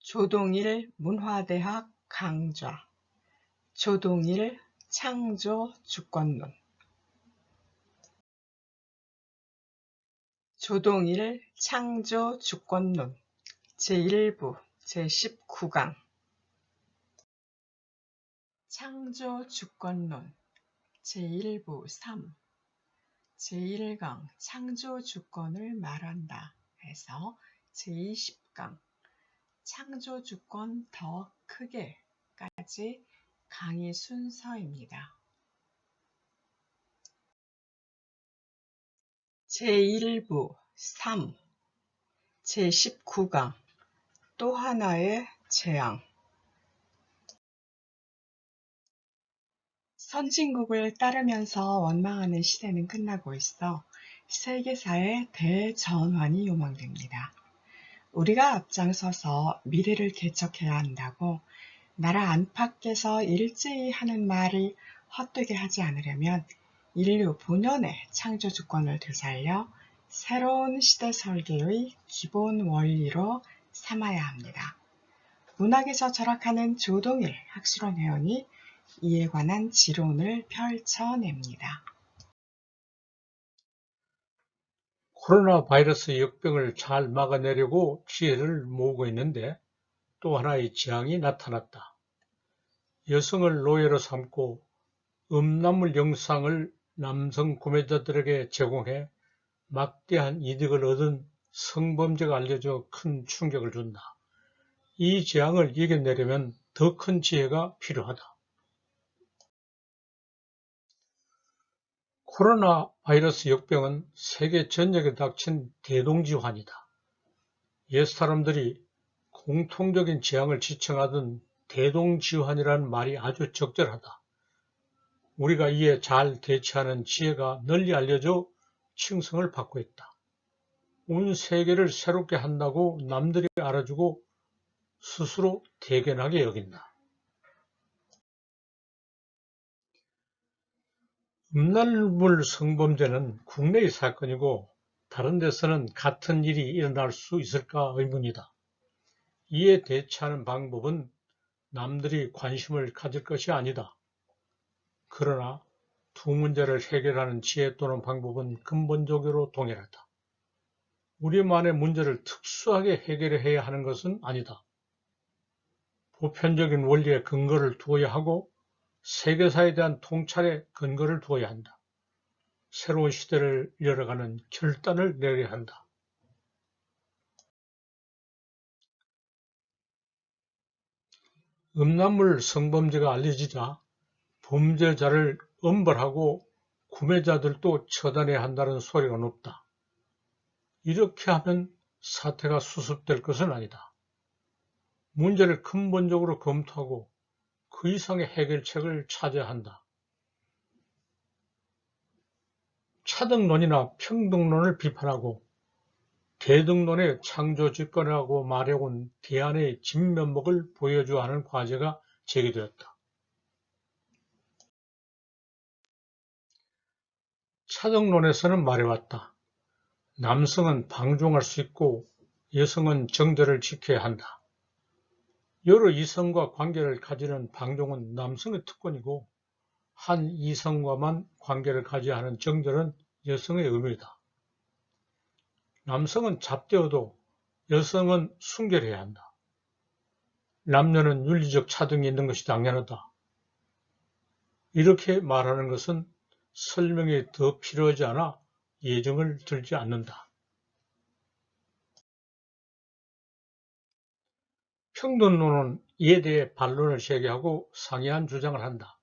조동일 문화대학 강좌 조동일 창조 주권론 조동일 창조 주권론 제1부 제19강 창조 주권론 제1부 3 제1강 창조 주권을 말한다 해서 제20강 창조 주권 더 크게까지 강의 순서입니다. 제1부 3 제19강 또 하나의 재앙 선진국을 따르면서 원망하는 시대는 끝나고 있어 세계사의 대전환이 요망됩니다. 우리가 앞장서서 미래를 개척해야 한다고 나라 안팎에서 일제히 하는 말이 헛되게 하지 않으려면 인류 본연의 창조 주권을 되살려 새로운 시대 설계의 기본 원리로 삼아야 합니다. 문학에서 절학하는 조동일 학술원 회원이 이에 관한 지론을 펼쳐냅니다. 코로나 바이러스 역병을 잘 막아내려고 지혜를 모으고 있는데 또 하나의 재앙이 나타났다. 여성을 노예로 삼고 음란물 영상을 남성 구매자들에게 제공해 막대한 이득을 얻은 성범죄가 알려져 큰 충격을 준다. 이 재앙을 이겨내려면 더 큰 지혜가 필요하다. 코로나 바이러스 역병은 세계 전역에 닥친 대동지환이다. 옛 사람들이 공통적인 재앙을 지칭하던 대동지환이라는 말이 아주 적절하다. 우리가 이에 잘 대처하는 지혜가 널리 알려져 칭송을 받고 있다. 온 세계를 새롭게 한다고 남들이 알아주고 스스로 대견하게 여긴다. 음란물 성범죄는 국내의 사건이고 다른 데서는 같은 일이 일어날 수 있을까 의문이다. 이에 대처하는 방법은 남들이 관심을 가질 것이 아니다. 그러나 두 문제를 해결하는 지혜 또는 방법은 근본적으로 동일하다. 우리만의 문제를 특수하게 해결해야 하는 것은 아니다. 보편적인 원리에 근거를 두어야 하고 세계사에 대한 통찰에 근거를 두어야 한다. 새로운 시대를 열어가는 결단을 내려야 한다. 음란물 성범죄가 알려지자 범죄자를 엄벌하고 구매자들도 처단해야 한다는 소리가 높다. 이렇게 하면 사태가 수습될 것은 아니다. 문제를 근본적으로 검토하고 그 이상의 해결책을 찾아야 한다. 차등론이나 평등론을 비판하고 대등론의 창조주권이라고 말해온 대안의 진면목을 보여줘야 하는 과제가 제기되었다. 차등론에서는 말해왔다. 남성은 방종할 수 있고 여성은 정절을 지켜야 한다. 여러 이성과 관계를 가지는 방종은 남성의 특권이고 한 이성과만 관계를 가져야 하는 정절은 여성의 의무이다. 남성은 잡되어도 여성은 순결해야 한다. 남녀는 윤리적 차등이 있는 것이 당연하다. 이렇게 말하는 것은 설명이 더 필요하지 않아 예정을 들지 않는다. 평등론은 이에 대해 반론을 제기하고 상이한 주장을 한다.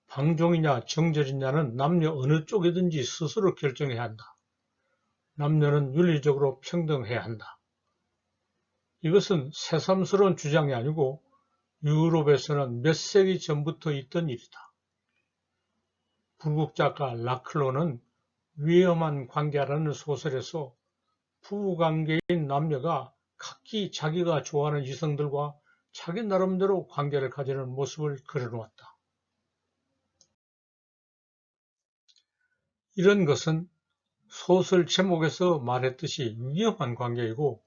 방종이냐 정절이냐는 남녀 어느 쪽이든지 스스로 결정해야 한다. 남녀는 윤리적으로 평등해야 한다. 이것은 새삼스러운 주장이 아니고 유럽에서는 몇 세기 전부터 있던 일이다. 불국 작가 라클로는 위험한 관계라는 소설에서 부부관계인 남녀가 각기 자기가 좋아하는 이성들과 자기 나름대로 관계를 가지는 모습을 그려놓았다. 이런 것은 소설 제목에서 말했듯이 위험한 관계이고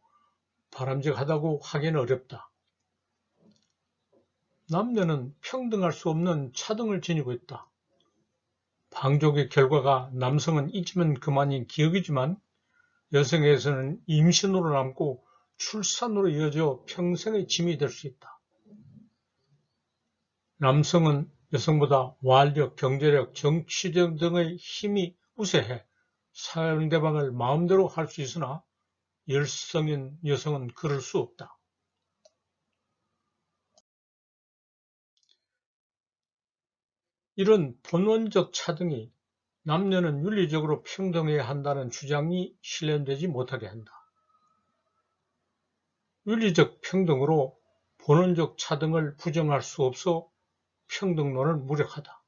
바람직하다고 하기는 어렵다. 남녀는 평등할 수 없는 차등을 지니고 있다. 방종의 결과가 남성은 잊으면 그만인 기억이지만 여성에게서는 임신으로 남고 출산으로 이어져 평생의 짐이 될 수 있다. 남성은 여성보다 완력, 경제력, 정치력 등의 힘이 우세해 상대방을 마음대로 할 수 있으나 열성인 여성은 그럴 수 없다. 이런 본원적 차등이 남녀는 윤리적으로 평등해야 한다는 주장이 실현되지 못하게 한다. 윤리적 평등으로 본원적 차등을 부정할 수 없어 평등론은 무력하다.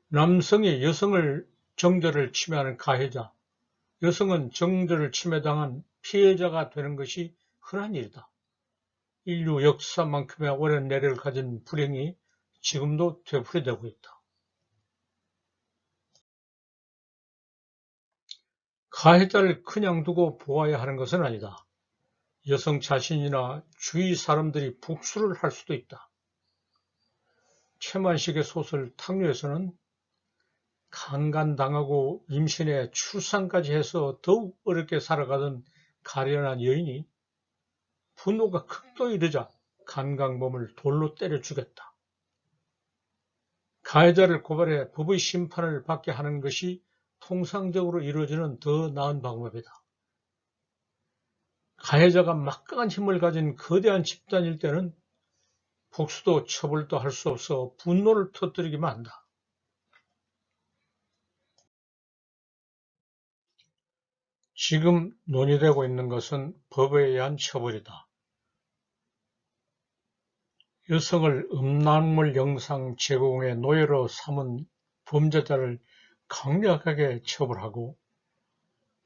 남성이 여성을 정절을 침해하는 가해자, 여성은 정절을 침해당한 피해자가 되는 것이 흔한 일이다. 인류 역사만큼의 오랜 내력을 가진 불행이 지금도 되풀이되고 있다. 가해자를 그냥 두고 보아야 하는 것은 아니다. 여성 자신이나 주위 사람들이 복수를 할 수도 있다. 최만식의 소설 탕류에서는 강간당하고 임신해 출산까지 해서 더욱 어렵게 살아가던 가련한 여인이 분노가 극도에 이르자 간강범을 돌로 때려 죽였다. 가해자를 고발해 법의 심판을 받게 하는 것이 통상적으로 이루어지는 더 나은 방법이다. 가해자가 막강한 힘을 가진 거대한 집단일 때는 복수도 처벌도 할 수 없어 분노를 터뜨리기만 한다. 지금 논의되고 있는 것은 법에 의한 처벌이다. 여성을 음란물 영상 제공의 노예로 삼은 범죄자를 강력하게 처벌하고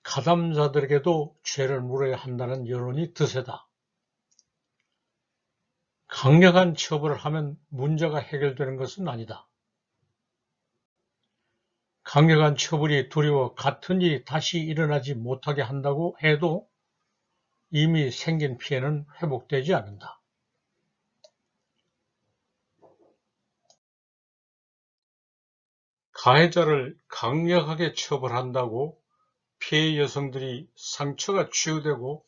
가담자들에게도 죄를 물어야 한다는 여론이 드세다. 강력한 처벌을 하면 문제가 해결되는 것은 아니다. 강력한 처벌이 두려워 같은 일이 다시 일어나지 못하게 한다고 해도 이미 생긴 피해는 회복되지 않는다. 가해자를 강력하게 처벌한다고 피해 여성들이 상처가 치유되고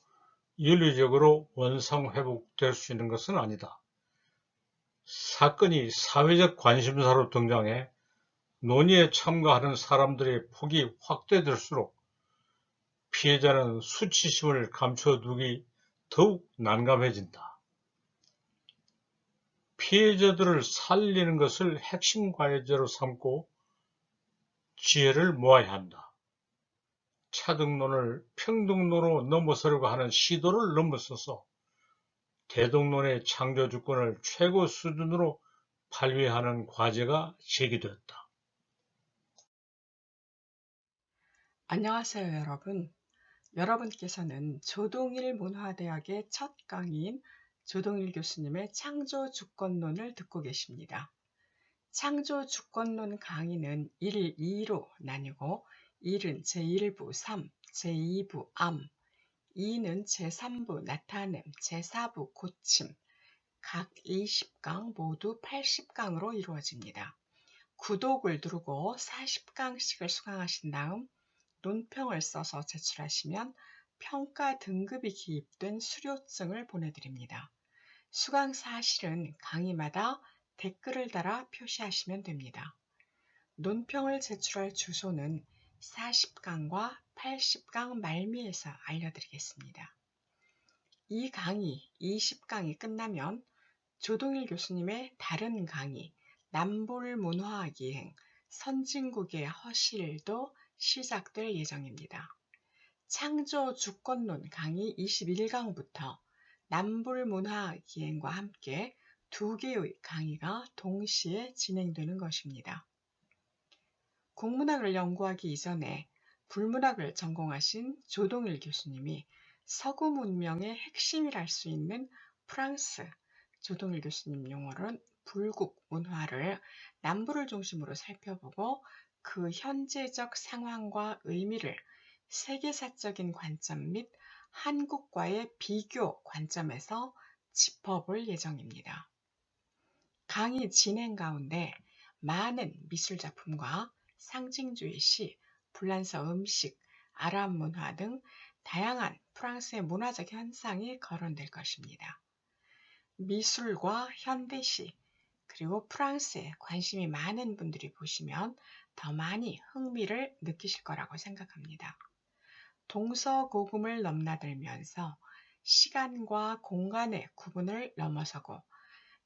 윤리적으로 원상회복될 수 있는 것은 아니다. 사건이 사회적 관심사로 등장해 논의에 참가하는 사람들의 폭이 확대될수록 피해자는 수치심을 감춰두기 더욱 난감해진다. 피해자들을 살리는 것을 핵심 과제로 삼고 지혜를 모아야 한다. 차등론을 평등론으로 넘어서려고 하는 시도를 넘어서서 대등론의 창조주권을 최고 수준으로 발휘하는 과제가 제기되었다. 안녕하세요, 여러분. 여러분께서는 조동일 문화대학의 첫 강의인 조동일 교수님의 창조주권론을 듣고 계십니다. 창조주권론 강의는 1, 2로 나뉘고 1은 제1부 3, 제2부 암, 2는 제3부 나타냄, 제4부 고침, 각 20강 모두 80강으로 이루어집니다. 구독을 누르고 40강씩을 수강하신 다음 논평을 써서 제출하시면 평가 등급이 기입된 수료증을 보내드립니다. 수강 사실은 강의마다 댓글을 달아 표시하시면 됩니다. 논평을 제출할 주소는 40강과 80강 말미에서 알려드리겠습니다. 이 강의 20강이 끝나면 조동일 교수님의 다른 강의 남불문화기행 선진국의 허실도 시작될 예정입니다. 창조주권론 강의 21강부터 남불문화기행과 함께 2개의 강의가 동시에 진행되는 것입니다. 국문학을 연구하기 이전에 불문학을 전공하신 조동일 교수님이 서구 문명의 핵심이랄 수 있는 프랑스, 조동일 교수님 용어로는 불국 문화를 남부를 중심으로 살펴보고 그 현재적 상황과 의미를 세계사적인 관점 및 한국과의 비교 관점에서 짚어볼 예정입니다. 강의 진행 가운데 많은 미술작품과 상징주의 시, 불란서 음식, 아랍 문화 등 다양한 프랑스의 문화적 현상이 거론될 것입니다. 미술과 현대시, 그리고 프랑스에 관심이 많은 분들이 보시면 더 많이 흥미를 느끼실 거라고 생각합니다. 동서고금을 넘나들면서 시간과 공간의 구분을 넘어서고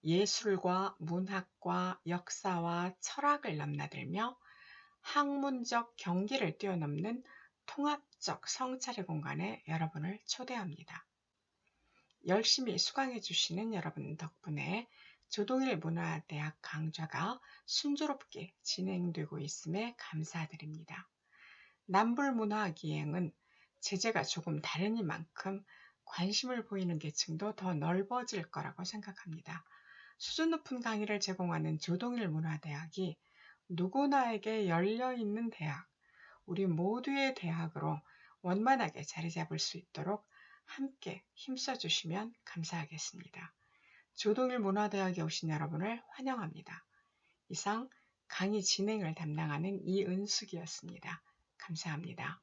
예술과 문학과 역사와 철학을 넘나들며 학문적 경계를 뛰어넘는 통합적 성찰의 공간에 여러분을 초대합니다. 열심히 수강해 주시는 여러분 덕분에 조동일 문화대학 강좌가 순조롭게 진행되고 있음에 감사드립니다. 남불문화기행은 제재가 조금 다르니만큼 관심을 보이는 계층도 더 넓어질 거라고 생각합니다. 수준 높은 강의를 제공하는 조동일 문화대학이 누구나에게 열려있는 대학, 우리 모두의 대학으로 원만하게 자리 잡을 수 있도록 함께 힘써 주시면 감사하겠습니다. 조동일 문화대학에 오신 여러분을 환영합니다. 이상 강의 진행을 담당하는 이은숙이었습니다. 감사합니다.